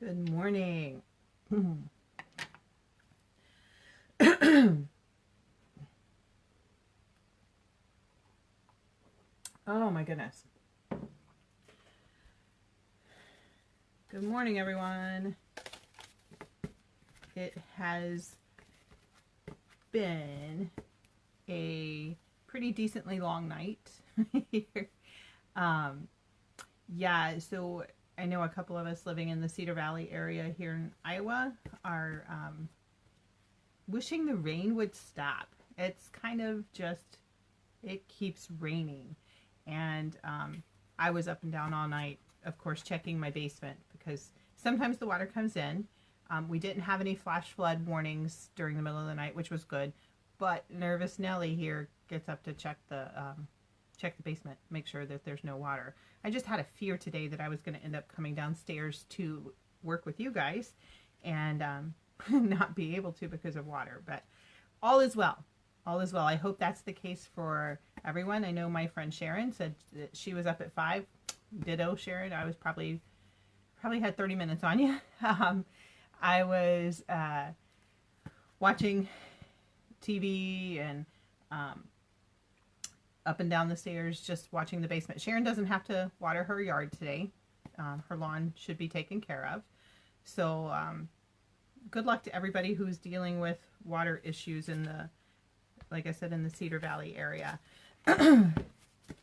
Good morning. Oh my goodness. Good morning, everyone. It has been a pretty decently long night here. Yeah, so I know a couple of us living in the Cedar Valley area here in Iowa are wishing the rain would stop. It's kind of just, it keeps raining. And I was up and down all night, of course, checking my basement because sometimes the water comes in. We didn't have any flash flood warnings during the middle of the night, which was good. But Nervous Nelly here gets up to check the basement, make sure that there's no water. I just had a fear today that I was going to end up coming downstairs to work with you guys and not be able to because of water. But all is well. All is well. I hope that's the case for everyone. I know my friend Sharon said that she was up at 5. Ditto, Sharon. I was probably had 30 minutes on you. I was watching TV and up and down the stairs, just watching the basement. Sharon doesn't have to water her yard today. Her lawn should be taken care of. So good luck to everybody who's dealing with water issues in the, like I said, in the Cedar Valley area.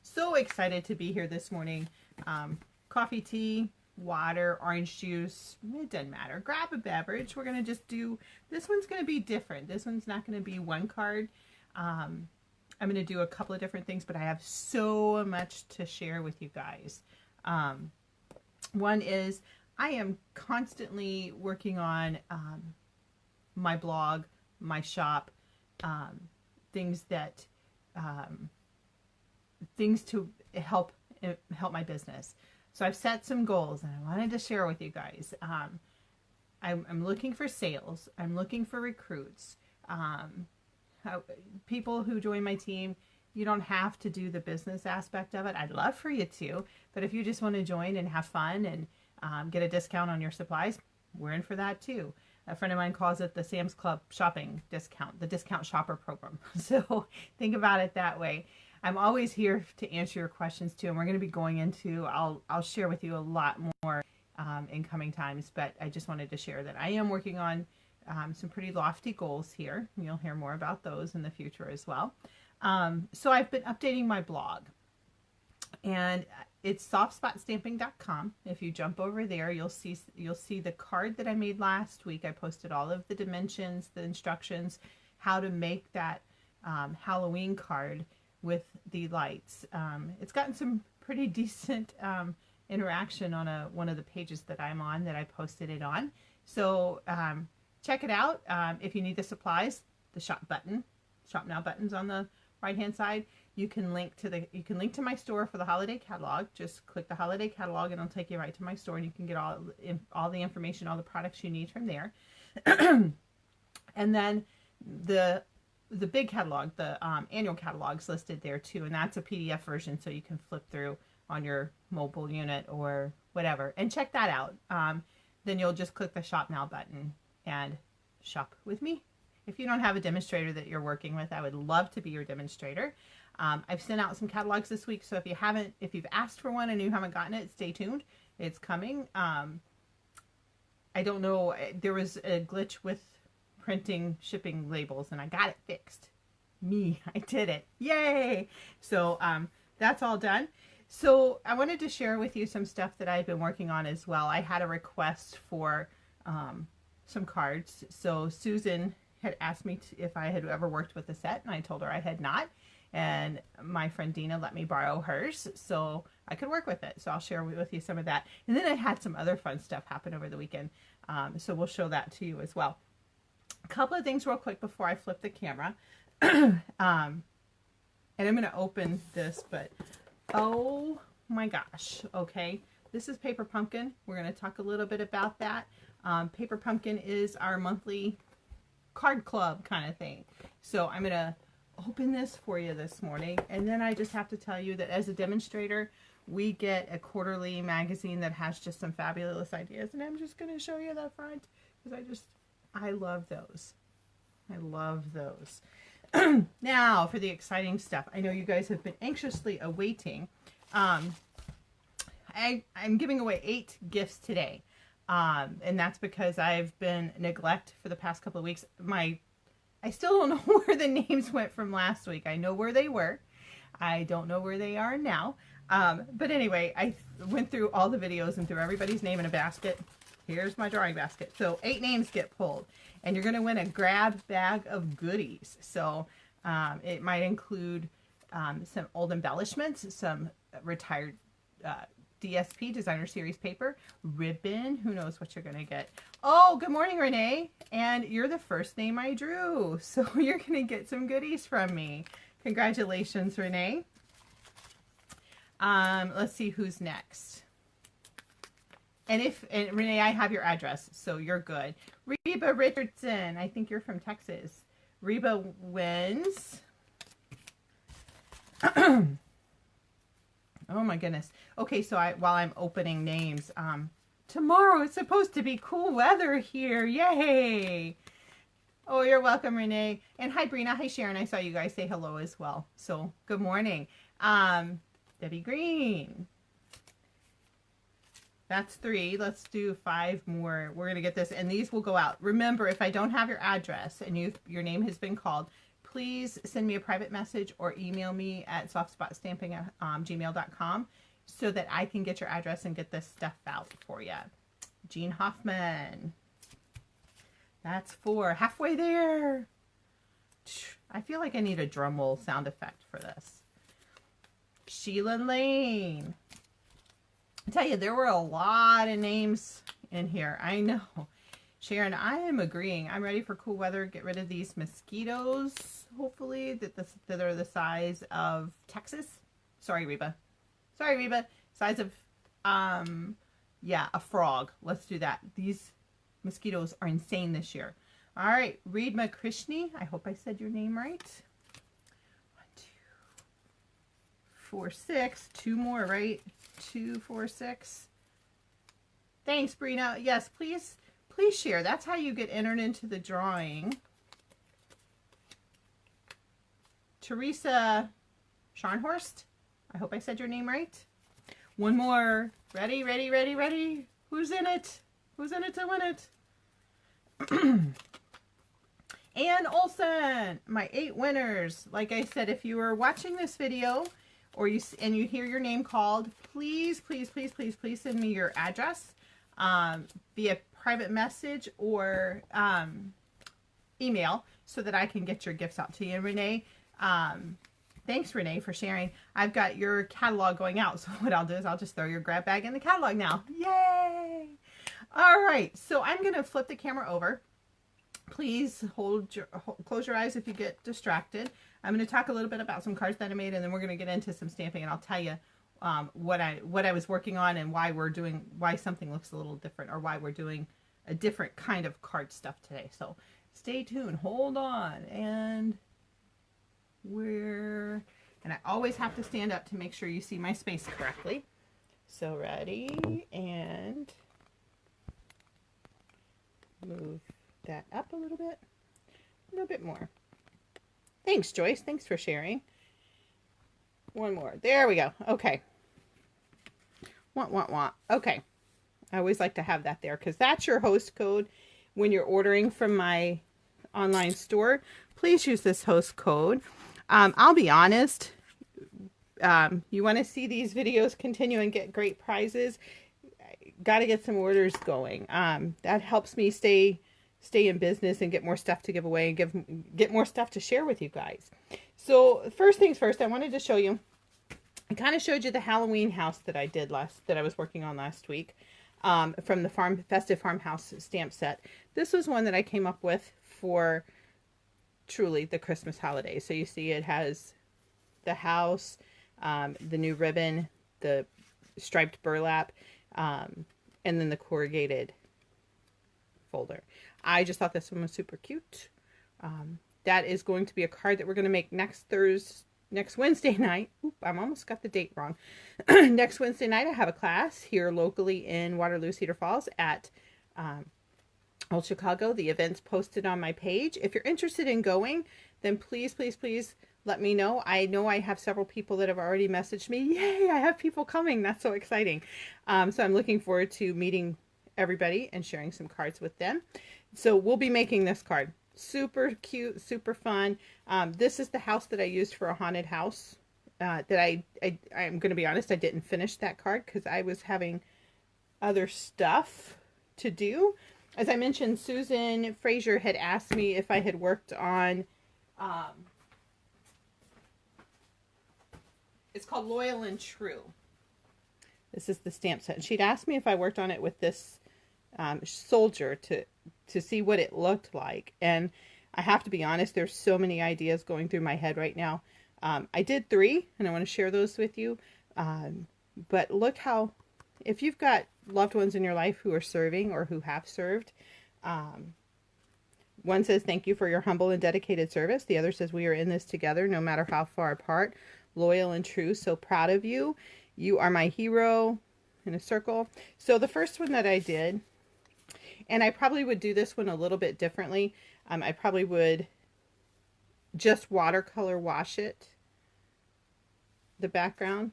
So excited to be here this morning. Coffee, tea, water, orange juice, it doesn't matter. Grab a beverage. We're going to just do, this one's going to be different. This one's not going to be one card. I'm going to do a couple of different things, but I have so much to share with you guys. One is I am constantly working on my blog, my shop, things that things to help my business. So I've set some goals and I wanted to share with you guys. I'm looking for sales. I'm looking for recruits. People who join my team, you don't have to do the business aspect of it. I'd love for you to, but if you just want to join and have fun and get a discount on your supplies, we're in for that too. A friend of mine calls it the Sam's Club shopping discount, the discount shopper program. So think about it that way. I'm always here to answer your questions too, and we're going to be going into, I'll share with you a lot more in coming times, but I just wanted to share that I am working on some pretty lofty goals here. You'll hear more about those in the future as well. So I've been updating my blog, and it's softspotstamping.com. If you jump over there, you'll see the card that I made last week. I posted all of the dimensions, the instructions, how to make that Halloween card with the lights. It's gotten some pretty decent interaction on one of the pages that I'm on, that I posted it on. So check it out. If you need the supplies, the shop now button's on the right hand side. You can link to my store for the holiday catalog. Just click the holiday catalog and it'll take you right to my store, and you can get all the information, all the products you need from there. And then the big catalog, the annual catalog's listed there too, and that's a PDF version, so you can flip through on your mobile unit or whatever and check that out. Then you'll just click the shop now button and shop with me. If you don't have a demonstrator that you're working with, I would love to be your demonstrator. I've sent out some catalogs this week, so if you've asked for one and you haven't gotten it, stay tuned. It's coming. I don't know, there was a glitch with printing shipping labels and I got it fixed. I did it. Yay! So that's all done. So I wanted to share with you some stuff that I've been working on as well. I had a request for some cards. So Susan had asked me if I had ever worked with a set, and I told her I had not. And my friend Dina let me borrow hers so I could work with it. So I'll share with you some of that. And then I had some other fun stuff happen over the weekend. So we'll show that to you as well. A couple of things real quick before I flip the camera. And I'm going to open this, but oh my gosh. Okay. This is Paper Pumpkin. We're going to talk a little bit about that. Paper Pumpkin is our monthly card club kind of thing. So I'm going to open this for you this morning. And then I just have to tell you that as a demonstrator, we get a quarterly magazine that has just some fabulous ideas. And I'm just going to show you the front because I love those. I love those. Now for the exciting stuff. I know you guys have been anxiously awaiting. I'm giving away 8 gifts today. And that's because I've been neglect for the past couple of weeks. I still don't know where the names went from last week. I know where they were. I don't know where they are now. But anyway, I went through all the videos and threw everybody's name in a basket. Here's my drawing basket. So 8 names get pulled. And you're going to win a grab bag of goodies. So it might include some old embellishments, some retired DSP, Designer Series paper, ribbon. Who knows what you're going to get. Oh, good morning, Renee. And you're the first name I drew. So you're going to get some goodies from me. Congratulations, Renee. Let's see who's next. And Renee, I have your address, so you're good. Reba Richardson, I think you're from Texas. Reba wins. Oh my goodness. Okay, so while I'm opening names, tomorrow it's supposed to be cool weather here. Yay! Oh, you're welcome, Renee. And hi, Brina. Hi, Sharon. I saw you guys say hello as well. So good morning. Debbie Green. That's 3. Let's do 5 more. We're going to get this, and these will go out. Remember, if I don't have your address and your name has been called, please send me a private message or email me at softspotstamping@gmail.com so that I can get your address and get this stuff out for you. Jean Hoffman. That's 4. Halfway there. I feel like I need a drum roll sound effect for this. Sheila Lane. I tell you, there were a lot of names in here. I know. Sharon, I am agreeing. I'm ready for cool weather. Get rid of these mosquitoes, hopefully, that are the size of Texas. Sorry, Reba. Sorry, Reba. Size of, yeah, a frog. Let's do that. These mosquitoes are insane this year. All right, Reedma Krishni. I hope I said your name right. 1, 2, 4, 6. 2 more, right? 2, 4, 6. Thanks, Brina. Yes, please share. That's how you get entered into the drawing. Teresa Scharnhorst. I hope I said your name right. 1 more. Ready, ready, ready, ready. Who's in it? Who's in it to win it? Ann Olson. My 8 winners. Like I said, if you are watching this video or you hear your name called, please, please, please, please, please send me your address via private message or email so that I can get your gifts out to you. And Renee, thanks, Renee, for sharing. I've got your catalog going out, so what I'll do is I'll just throw your grab bag in the catalog now. Yay! All right, so I'm going to flip the camera over. Please close your eyes if you get distracted. I'm going to talk a little bit about some cards that I made, and then we're going to get into some stamping, and I'll tell you what I was working on and why something looks a little different, or why we're doing a different kind of card stuff today. So stay tuned. Hold on. And I always have to stand up to make sure you see my space correctly. So ready, and move that up a little bit more. Thanks, Joyce. Thanks for sharing. 1 more. There we go. Okay. Want. Okay. I always like to have that there because that's your host code when you're ordering from my online store. Please use this host code. I'll be honest. You want to see these videos continue and get great prizes, got to get some orders going. That helps me stay in business and get more stuff to give away and get more stuff to share with you guys. So first things first, I wanted to show you, I kind of showed you the Halloween house that I was working on last week, from the Festive Farmhouse stamp set. This was one that I came up with for truly the Christmas holiday. So you see it has the house, the new ribbon, the striped burlap, and then the corrugated folder. I just thought this one was super cute. that is going to be a card that we're going to make next Wednesday night. Oop, I almost got the date wrong. Next Wednesday night, I have a class here locally in Waterloo, Cedar Falls at Old Chicago. The event's posted on my page. If you're interested in going, then please, please, please let me know. I know I have several people that have already messaged me. Yay, I have people coming. That's so exciting. So I'm looking forward to meeting everybody and sharing some cards with them. So we'll be making this card. Super cute, super fun. This is the house that I used for a haunted house. I'm going to be honest, I didn't finish that card because I was having other stuff to do. As I mentioned, Susan Frazier had asked me if I had worked on, it's called Loyal and True. This is the stamp set. She'd asked me if I worked on it with this soldier to see what it looked like. And I have to be honest, there's so many ideas going through my head right now. I did 3, and I want to share those with you. But look how, if you've got loved ones in your life who are serving or who have served, one says, thank you for your humble and dedicated service. The other says, we are in this together, no matter how far apart. Loyal and true, so proud of you. You are my hero, in a circle. So the first one that I did, and I probably would do this one a little bit differently. I probably would just watercolor wash it, the background.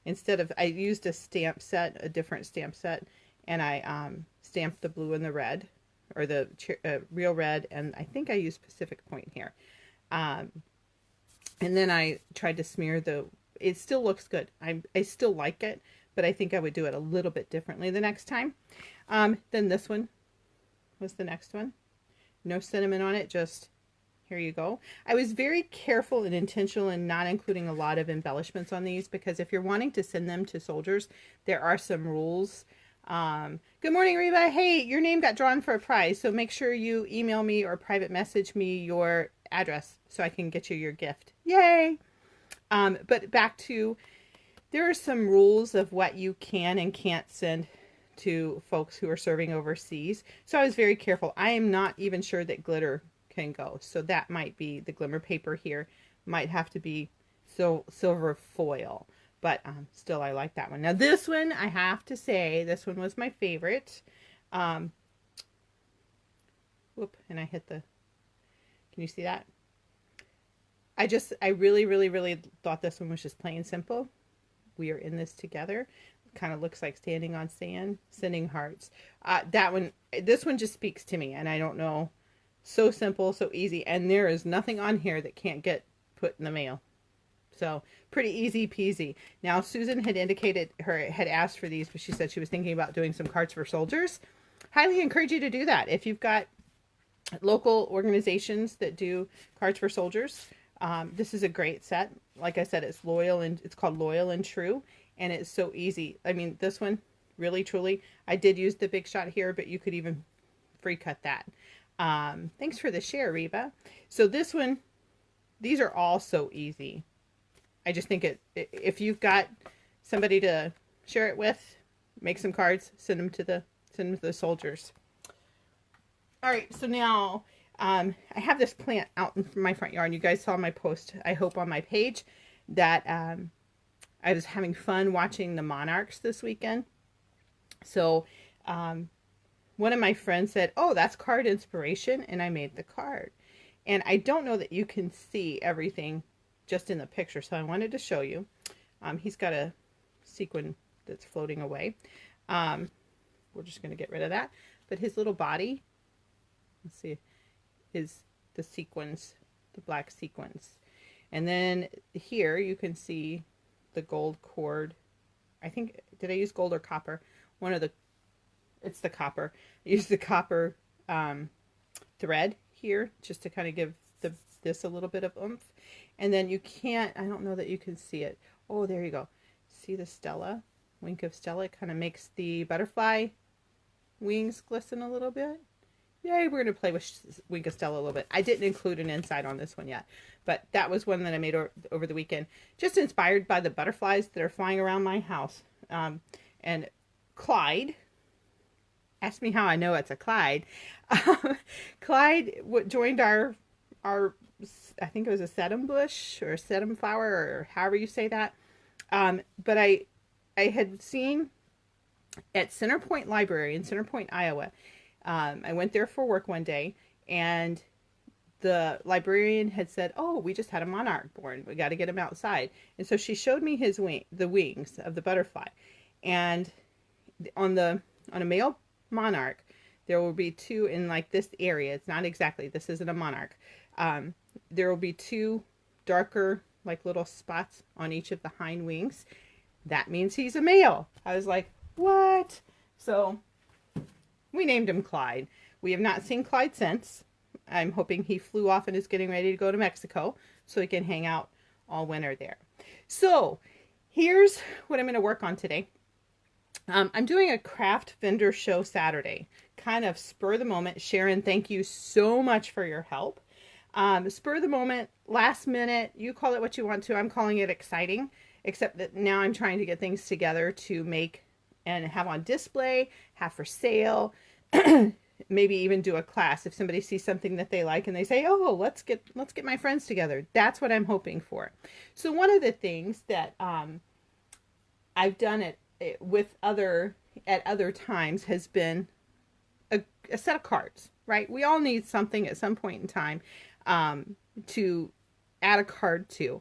Instead of, I used a stamp set, a different stamp set, and I stamped the blue and the red, or the real red, and I think I used Pacific Point here. And then I tried to smear it still looks good. I still like it, but I think I would do it a little bit differently the next time. Then this one was the next one. No cinnamon on it, just here you go. I was very careful and intentional in not including a lot of embellishments on these, because if you're wanting to send them to soldiers, there are some rules. Good morning, Reba. Hey, your name got drawn for a prize, so make sure you email me or private message me your address so I can get you your gift. Yay! But back to, there are some rules of what you can and can't send to folks who are serving overseas. So I was very careful. I am not even sure that glitter can go. So that might be, the glimmer paper here might have to be silver foil. But still, I like that one. Now this one, I have to say, this one was my favorite. Whoop, and I hit the, can you see that? I really, really, really thought this one was just plain simple. We are in this together. Kind of looks like standing on sand, sending hearts. This one just speaks to me, and I don't know. So simple, so easy, and there is nothing on here that can't get put in the mail. So pretty easy peasy. Now Susan had had asked for these, but she said she was thinking about doing some cards for soldiers. Highly encourage you to do that. If you've got local organizations that do cards for soldiers, this is a great set. Like I said, it's called Loyal and True, and it's so easy. I mean, this one, really, truly, I did use the Big Shot here, but you could even free cut that. Thanks for the share, Reba. So this one, these are all so easy. I just think if you've got somebody to share it with, make some cards, send them to the soldiers. All right, so now I have this plant out in my front yard. You guys saw my post, I hope, on my page that I was having fun watching the monarchs this weekend. So one of my friends said, oh, that's card inspiration, and I made the card. And I don't know that you can see everything just in the picture, so I wanted to show you. He's got a sequin that's floating away. We're just going to get rid of that. But his little body, let's see, is the sequins, the black sequins. And then here you can see the gold cord. I think, did I use gold or copper? It's the copper. I used the copper thread here just to kind of give this a little bit of oomph. And then you can't, I don't know that you can see it. Oh, there you go. See the Stella? Wink of Stella. It kind of makes the butterfly wings glisten a little bit. Yay, we're going to play with Wink of Stella a little bit. I didn't include an inside on this one yet, but that was one that I made over the weekend. Just inspired by the butterflies that are flying around my house. And Clyde, ask me how I know it's a Clyde. Clyde joined our our, I think it was a sedum bush or a sedum flower, or however you say that. But I had seen at Center Point Library in Center Point, Iowa. I went there for work one day, and the librarian had said, "Oh, we just had a monarch born. We got to get him outside." And so she showed me the wings of the butterfly, and on a male monarch, there will be two in like this area. It's not exactly, this isn't a monarch. There will be two darker, like little spots on each of the hind wings. That means he's a male. I was like, what? So we named him Clyde. We have not seen Clyde since. I'm hoping he flew off and is getting ready to go to Mexico so he can hang out all winter there. So here's what I'm going to work on today. I'm doing a craft vendor show Saturday, kind of spur of the moment. Sharon, thank you so much for your help. Spur of the moment, last minute, you call it what you want to. I'm calling it exciting, except that now I'm trying to get things together to make and have on display, have for sale, maybe even do a class if somebody sees something that they like and they say, "Oh, let's get my friends together." That's what I'm hoping for. So one of the things that I've done at other times has been a set of cards, right? We all need something at some point in time to add a card to.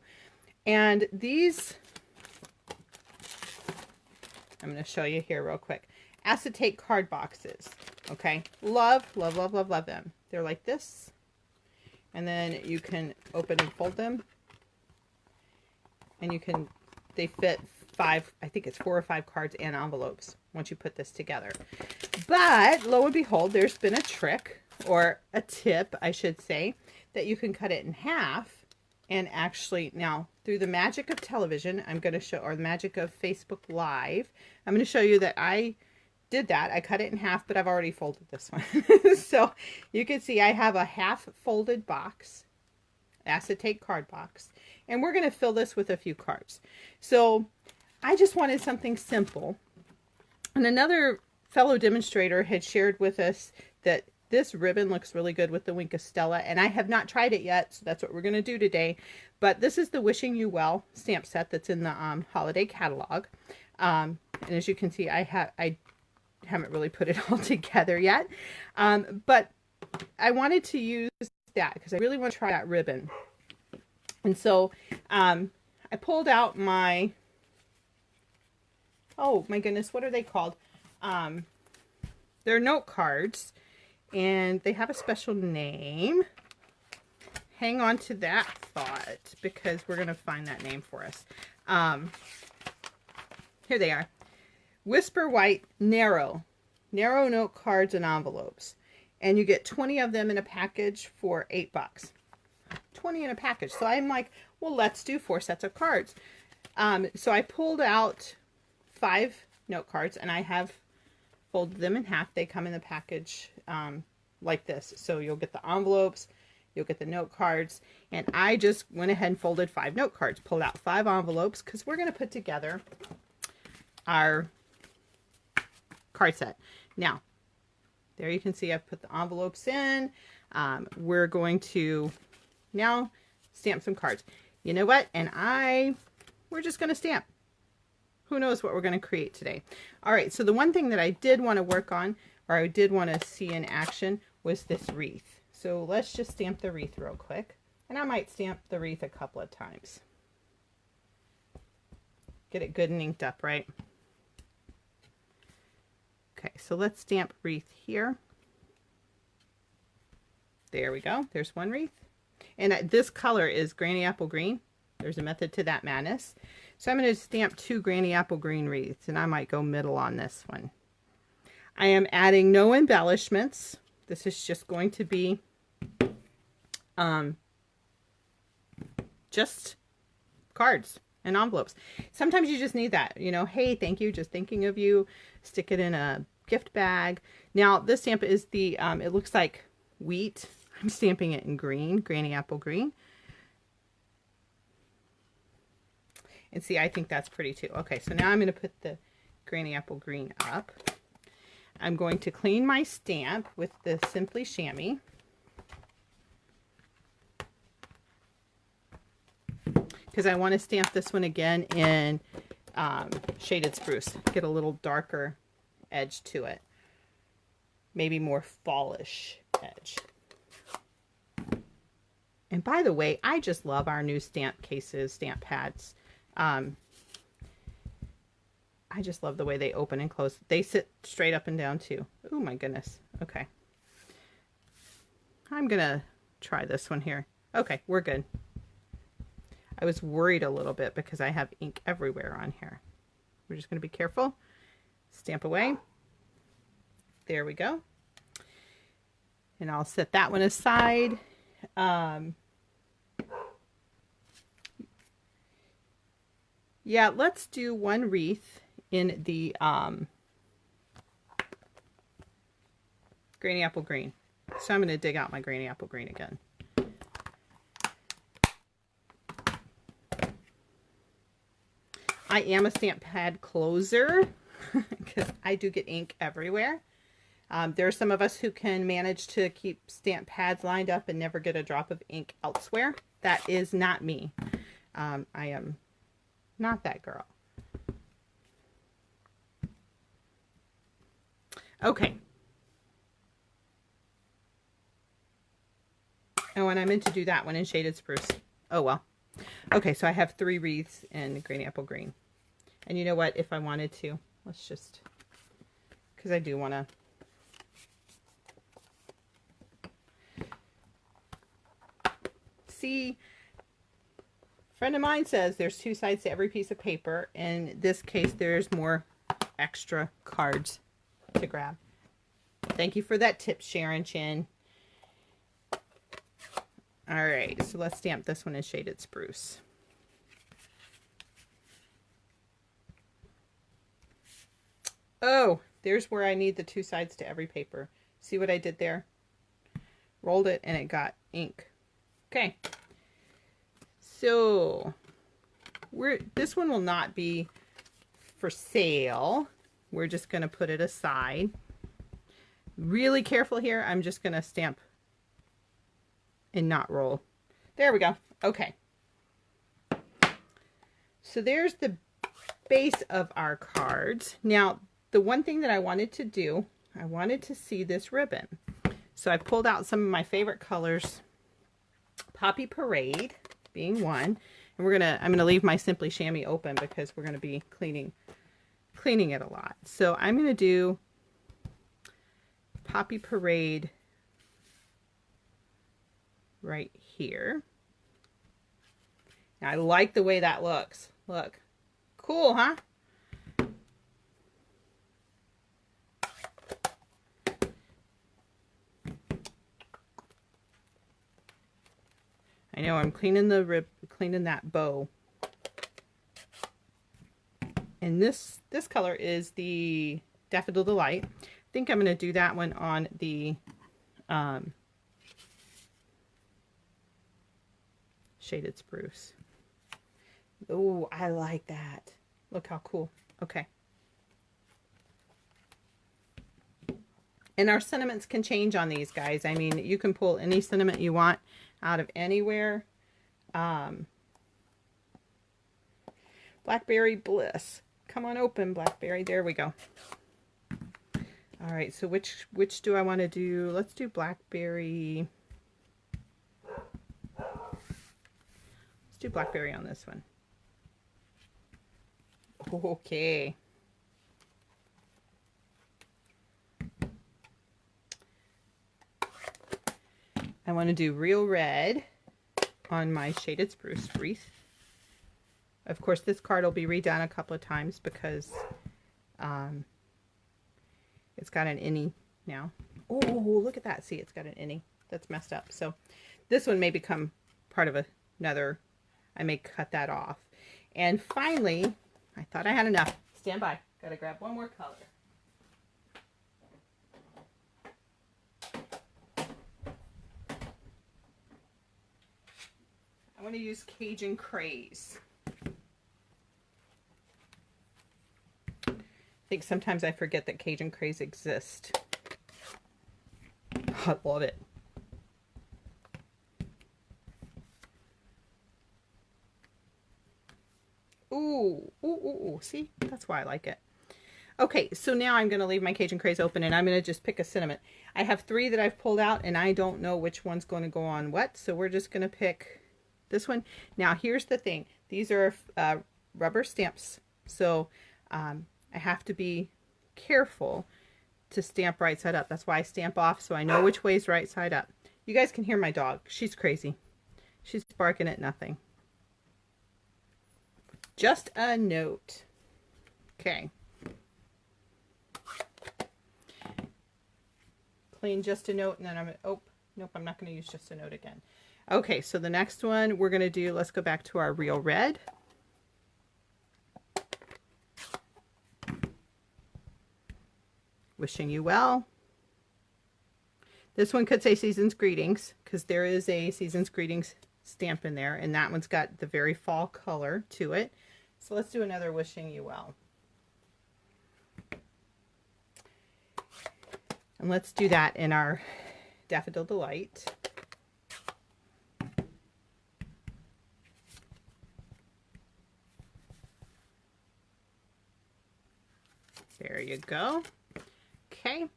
And these, I'm going to show you here real quick. Acetate card boxes. Okay. Love, love, love, love, love them. They're like this. And then you can open and fold them. And they fit 5, I think it's 4 or 5 cards and envelopes once you put this together. But lo and behold, there's been a trick, or a tip, I should say, that you can cut it in half. And actually, now, through the magic of television, I'm going to show, or the magic of Facebook Live, I'm going to show you that I did that. I cut it in half, but I've already folded this one. So you can see I have a half folded box, acetate card box, and we're going to fill this with a few cards. So I just wanted something simple. And another fellow demonstrator had shared with us that this ribbon looks really good with the Wink of Stella, and I have not tried it yet, so that's what we're going to do today. But this is the Wishing You Well stamp set that's in the holiday catalog. And as you can see, I haven't really put it all together yet. But I wanted to use that because I really want to try that ribbon. And so I pulled out my, oh my goodness, what are they called? They're note cards. And they have a special name. Hang on to that thought because we're going to find that name for us. Here they are. Whisper White Narrow note cards and envelopes. And you get 20 of them in a package for $8. 20 in a package. So I'm like, well, let's do 4 sets of cards. So I pulled out 5 note cards and I have folded them in half. They come in the package like this. So you'll get the envelopes, you'll get the note cards, and I just went ahead and folded 5 note cards, pulled out 5 envelopes because we're going to put together our card set. Now, there you can see I've put the envelopes in. We're going to now stamp some cards. You know what? And we're just going to stamp. Who knows what we're going to create today. All right, so the one thing that I did want to work on, or I did want to see in action, was this wreath. So let's just stamp the wreath real quick. And I might stamp the wreath a couple of times. Get it good and inked up, right? Okay, so let's stamp wreath here. There we go. There's one wreath. And this color is Granny Apple Green. There's a method to that madness. So I'm going to stamp 2 Granny Apple Green wreaths, and I might go middle on this one. I am adding no embellishments. This is just going to be just cards and envelopes. Sometimes you just need that, you know, hey, thank you, just thinking of you. Stick it in a gift bag. Now, this stamp is the, it looks like wheat. I'm stamping it in green, Granny Apple Green. And see, I think that's pretty too. Okay, so now I'm going to put the Granny Apple Green up. I'm going to clean my stamp with the Simply Chamois. because I want to stamp this one again in Shaded Spruce. Get a little darker edge to it. Maybe more fallish edge. And by the way, I just love our new stamp cases, stamp pads. I just love the way they open and close. They sit straight up and down too. Oh my goodness. Okay. I'm gonna try this one here. Okay, we're good. I was worried a little bit because I have ink everywhere on here. We're just gonna be careful. Stamp away. There we go. And I'll set that one aside. Yeah, let's do one wreath in the Granny Apple Green. So I'm going to dig out my Granny Apple Green again. I am a stamp pad closer because I do get ink everywhere. There are some of us who can manage to keep stamp pads lined up and never get a drop of ink elsewhere. That is not me. I am not that girl. Okay. Oh, and I meant to do that one in Shaded Spruce. Oh, well. Okay, so I have 3 wreaths in Granny Apple Green. And you know what? If I wanted to, let's just, because I do want to. See, a friend of mine says there's 2 sides to every piece of paper. In this case, there's more extra cards to grab. Thank you for that tip, Sharon Chin. All right, so let's stamp this one in Shaded Spruce. Oh, there's where I need the 2 sides to every paper. See what I did there? Rolled it and it got ink. Okay. So this one will not be for sale. We're just going to put it aside. Really careful here. I'm just going to stamp and not roll. There we go. Okay. So there's the base of our cards. Now, the one thing that I wanted to do, I wanted to see this ribbon. So I pulled out some of my favorite colors. Poppy Parade being one. And I'm gonna leave my Simply Chamois open because we're gonna be cleaning it a lot. So I'm gonna do Poppy Parade right here. Now, I like the way that looks. Look. Cool, huh? I know I'm cleaning that bow. And this color is the Daffodil Delight. I think I'm going to do that one on the Shaded Spruce. Oh, I like that. Look how cool. Okay. And our sentiments can change on these, guys. I mean, you can pull any sentiment you want out of anywhere. Blackberry Bliss. Come on open, Blackberry. There we go. All right, so which do I want to do? Let's do Blackberry. Let's do Blackberry on this one. Okay. I want to do Real Red on my Shaded Spruce wreath. Of course, this card will be redone a couple of times because it's got an innie now. Oh, look at that. See, it's got an innie. That's messed up. So this one may become part of another. I may cut that off. And finally, I thought I had enough. Stand by. Got to grab one more color. I want to use Cajun Craze. I think sometimes I forget that Cajun Craze exists. I love it. Ooh, ooh, ooh, ooh. See, that's why I like it. Okay, so now I'm going to leave my Cajun Craze open and I'm going to just pick a sentiment. I have 3 that I've pulled out and I don't know which one's going to go on what. So we're just going to pick this one. Now here's the thing. These are rubber stamps. So I have to be careful to stamp right side up. That's why I stamp off so I know which way is right side up. You guys can hear my dog. She's crazy. She's barking at nothing. Just a note. Okay. Clean just a note, and then I'm going to, oh, nope, I'm not going to use just a note again. Okay, so the next one we're going to do, let's go back to our Real Red. Wishing you well. This one could say Season's Greetings, because there is a Season's Greetings stamp in there, and that one's got the very fall color to it. So let's do another Wishing You Well. And let's do that in our Daffodil Delight. There you go. Okay.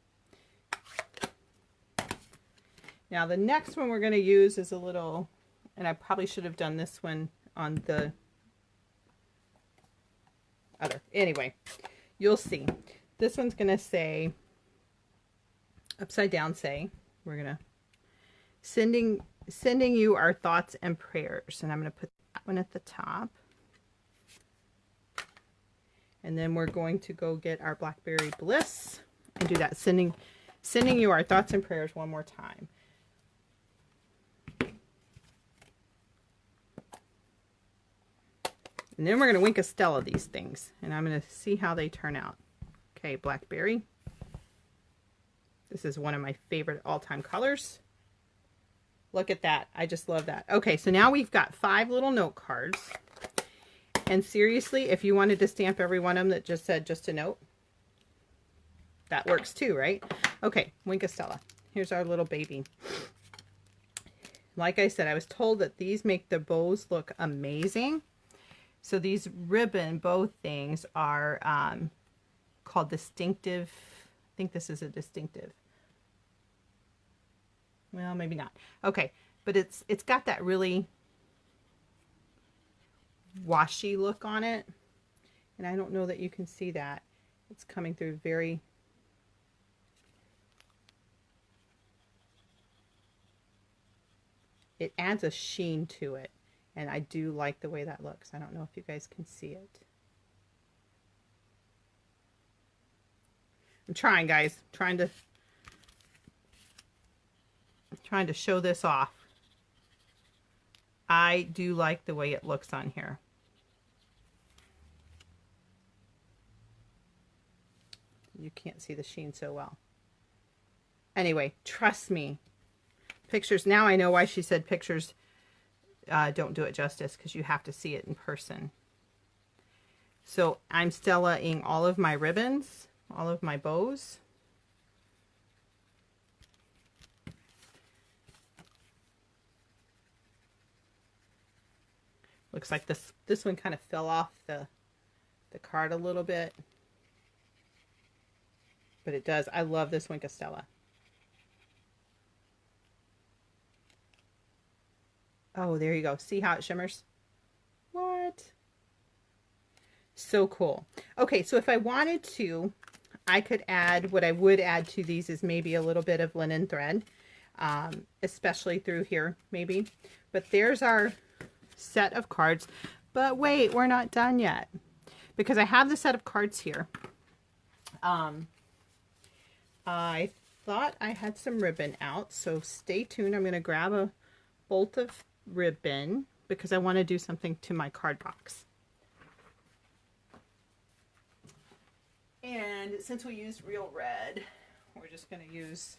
Now the next one we're going to use is a little, and I probably should have done this one on the other. Anyway, you'll see. This one's going to say, upside down say, we're going to sending you our thoughts and prayers. And I'm going to put that one at the top. And then we're going to go get our Blackberry Bliss and do that. Sending you our thoughts and prayers one more time. And then we're going to Wink a Stella these things. And I'm going to see how they turn out. Okay, Blackberry. This is one of my favorite all-time colors. Look at that. I just love that. Okay, so now we've got 5 little note cards. And seriously, if you wanted to stamp every one of them that just said just a note, that works too, right? Okay, Wink a Stella. Here's our little baby. Like I said, I was told that these make the bows look amazing. So these ribbon bow things are called distinctive. I think this is a distinctive. Well, maybe not. Okay, but it's got that really washy look on it. And I don't know that you can see that. It's coming through very... It adds a sheen to it. And I do like the way that looks. I don't know if you guys can see it. I'm trying, guys. Trying to show this off. I do like the way it looks on here. You can't see the sheen so well. Anyway, trust me. Pictures, now I know why she said pictures don't do it justice, because you have to see it in person. So I'm Stella-ing all of my ribbons, all of my bows. Looks like this one kind of fell off the card a little bit. But it does. I love this Wink a Stella. Oh, there you go. See how it shimmers? What? So cool. Okay, so if I wanted to, I could add, what I would add to these is maybe a little bit of linen thread, especially through here, maybe. But there's our set of cards. But wait, we're not done yet, because I have the set of cards here. I thought I had some ribbon out, so stay tuned. I'm going to grab a bolt of ribbon because I want to do something to my card box. And since we used Real Red, we're just going to use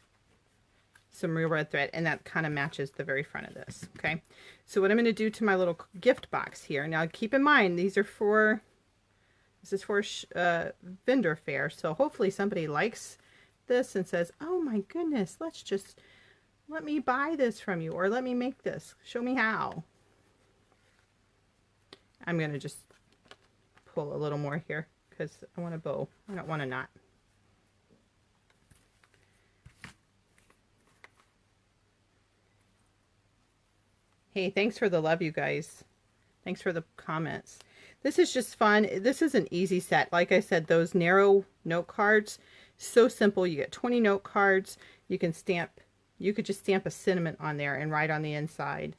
some Real Red thread, and that kind of matches the very front of this. Okay, so what I'm going to do to my little gift box here, now keep in mind these are for, this is for vendor fair, so hopefully somebody likes this and says, oh my goodness, let me buy this from you, or let me make this, show me how. I'm going to just pull a little more here because I want a bow. I don't want a knot. Hey, thanks for the love, you guys. Thanks for the comments. This is just fun. This is an easy set. Like I said, those narrow note cards, so simple. You get 20 note cards. You can stamp, you could just stamp a sentiment on there and write on the inside.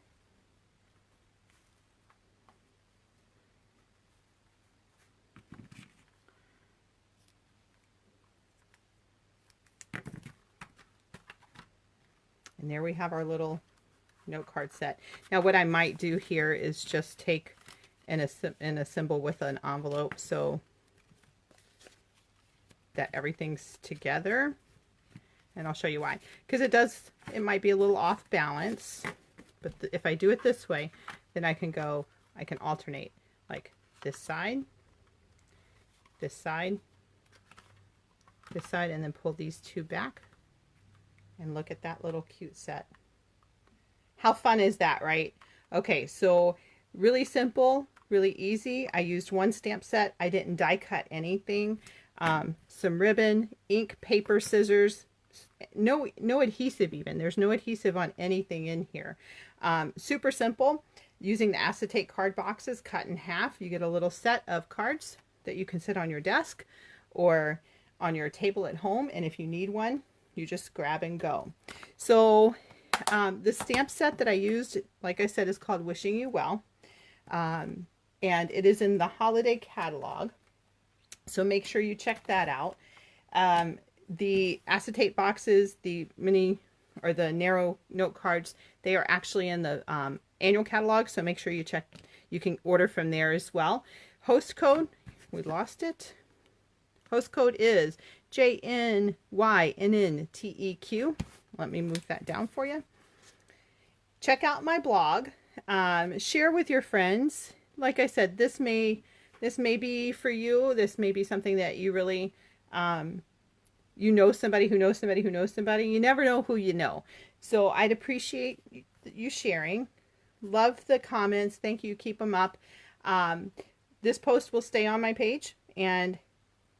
And there we have our little note card set. Now what I might do here is just take and assemble with an envelope so that everything's together. And I'll show you why. Because it might be a little off balance. But if I do it this way, then I can alternate. Like this side, this side, this side, and then pull these two back. And look at that little cute set. How fun is that, right? Okay, so really simple, really easy. I used one stamp set. I didn't die cut anything. Some ribbon, ink, paper, scissors. No adhesive even. There's no adhesive on anything in here. Super simple. Using the acetate card boxes cut in half, you get a little set of cards that you can sit on your desk or on your table at home. And if you need one, you just grab and go. So the stamp set that I used, like I said, is called Wishing You Well. And it is in the holiday catalog. So make sure you check that out. The acetate boxes, the mini or the narrow note cards, they are actually in the annual catalog. So make sure you check. You can order from there as well. Host code, we lost it. Host code is JNYNNTEQ. Let me move that down for you. Check out my blog. Share with your friends. Like I said, this may be for you. This may be something that you really, you know somebody who knows somebody who knows somebody. You never know who you know. So I'd appreciate you sharing. Love the comments. Thank you. Keep them up. This post will stay on my page, and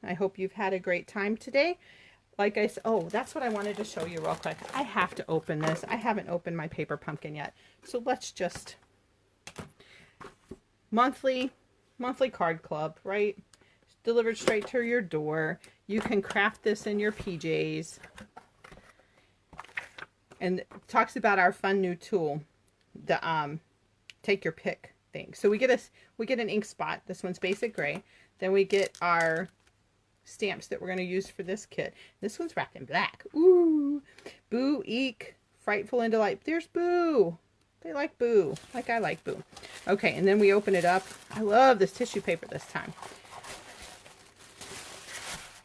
I hope you've had a great time today. Like I said, oh, that's what I wanted to show you real quick. I have to open this. I haven't opened my paper pumpkin yet. So let's just, monthly card club, right? Delivered straight to your door. You can craft this in your PJs. And it talks about our fun new tool, the take your pick thing. So we get an ink spot. This one's basic gray. Then we get our stamps that we're going to use for this kit. This one's wrapped in black. Ooh, Boo, Eek, Frightful and Delight. There's Boo. They like Boo, like I like Boo. Okay, and then we open it up. I love this tissue paper this time.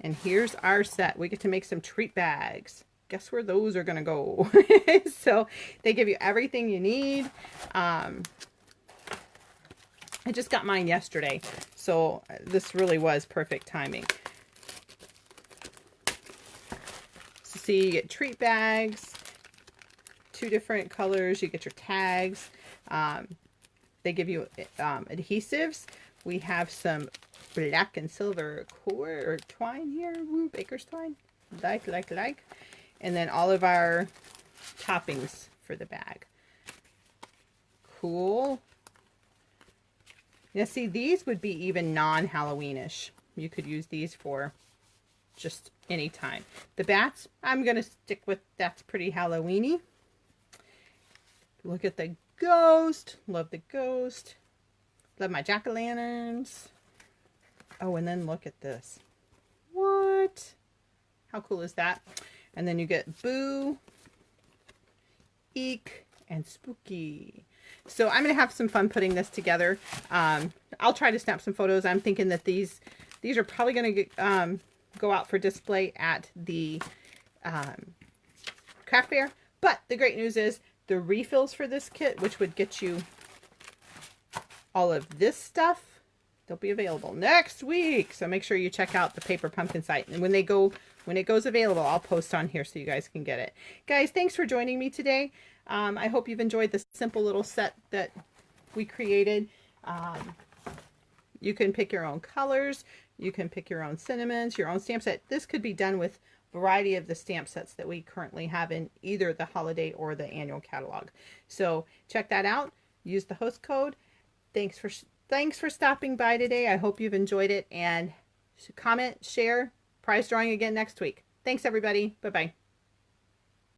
And here's our set. We get to make some treat bags. Guess where those are going to go? So they give you everything you need. I just got mine yesterday, so this really was perfect timing. So see, you get treat bags, 2 different colors. You get your tags. They give you adhesives. We have some black and silver cord or twine here. Woo, baker's twine. Like. And then all of our toppings for the bag. Cool. Now see, these would be even non-Halloweenish. You could use these for just any time. The bats, I'm going to stick with, that's pretty Halloweeny. Look at the ghost. Love the ghost. Love my jack-o'-lanterns. Oh, and then look at this. What? How cool is that? And then you get Boo, Eek, and Spooky. So I'm going to have some fun putting this together. I'll try to snap some photos. I'm thinking that these are probably going to go out for display at the craft fair. But the great news is the refills for this kit, which would get you all of this stuff, they'll be available next week. So make sure you check out the Paper Pumpkin site. And when it goes available, I'll post on here so you guys can get it. Guys, thanks for joining me today. I hope you've enjoyed this simple little set that we created. You can pick your own colors. You can pick your own sentiments, your own stamp set. This could be done with a variety of the stamp sets that we currently have in either the holiday or the annual catalog. So check that out. Use the host code. Thanks for stopping by today. I hope you've enjoyed it, and comment, share, prize drawing again next week. Thanks everybody. Bye-bye.